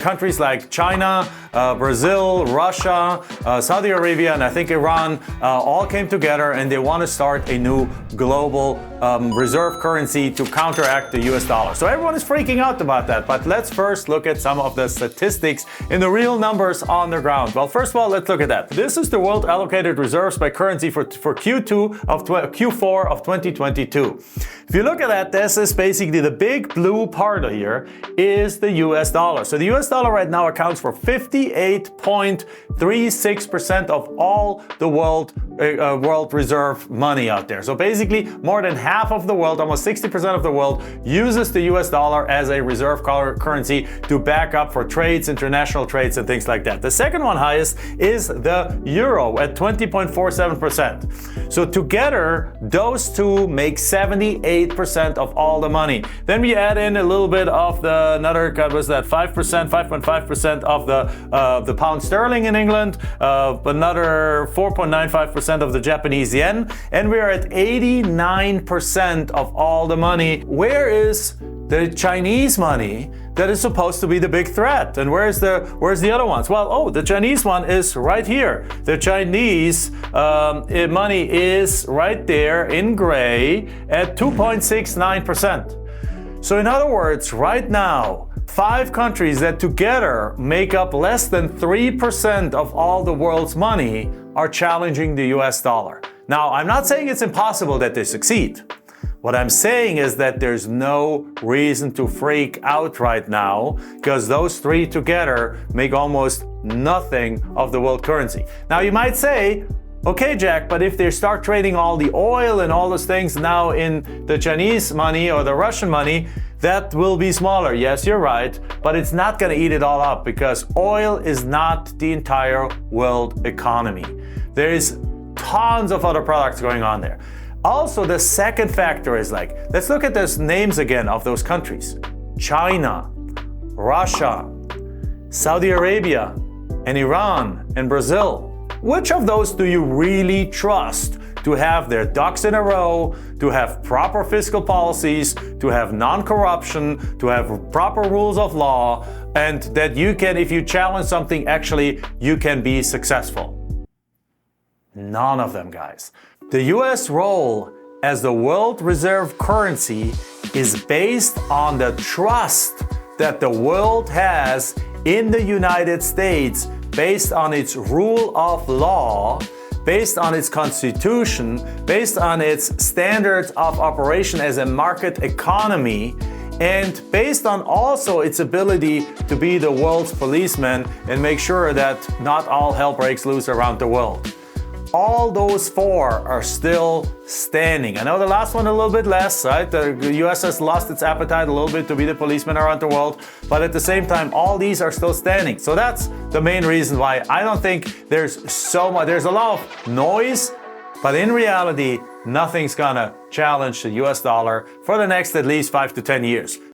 Countries like China, Brazil, Russia, Saudi Arabia, and I think Iran all came together and they want to start a new global reserve currency to counteract the US dollar. So everyone is freaking out about that. But let's first look at some of the statistics in the real numbers on the ground. Well, first of all, let's look at that. This is the world allocated reserves by currency for Q4 of 2022. If you look at that, this is basically the big blue part here is the US dollar. So the US dollar right now accounts for 58.36% of all the world reserve money out there. So basically more than half of the world, almost 60% of the world, uses the US dollar as a reserve currency to back up for trades, international trades and things like that. The second one highest is the euro at 20.47%. So together those two make 78% of all the money. Then we add in a little bit of the another, what was that, 5.5% of the pound sterling in England, another 4.95% of the Japanese yen, and we are at 89% of all the money. Where is the Chinese money that is supposed to be the big threat? And where's the other ones? Well, the Chinese one is right here. The Chinese money is right there in gray at 2.69%. So in other words, right now, 5 countries that together make up less than 3% of all the world's money are challenging the US dollar. Now, I'm not saying it's impossible that they succeed. What I'm saying is that there's no reason to freak out right now because those 3 together make almost nothing of the world currency. Now, you might say, okay, Jack, but if they start trading all the oil and all those things now in the Chinese money or the Russian money, that will be smaller. Yes, you're right, but it's not going to eat it all up because oil is not the entire world economy. There is tons of other products going on there. Also, the second factor is let's look at those names again of those countries. China, Russia, Saudi Arabia, and Iran, and Brazil. Which of those do you really trust to have their ducks in a row, to have proper fiscal policies, to have non-corruption, to have proper rules of law, and that you can, if you challenge something, actually you can be successful? None of them, guys. The US role as the world reserve currency is based on the trust that the world has in the United States based on its rule of law, based on its constitution, based on its standards of operation as a market economy, and based on also its ability to be the world's policeman and make sure that not all hell breaks loose around the world. All those 4 are still standing. I know the last one a little bit less, right? The US has lost its appetite a little bit to be the policeman around the world, but at the same time, all these are still standing. So that's the main reason why I don't think there's so much. There's a lot of noise, but in reality, nothing's gonna challenge the US dollar for the next at least 5 to 10 years.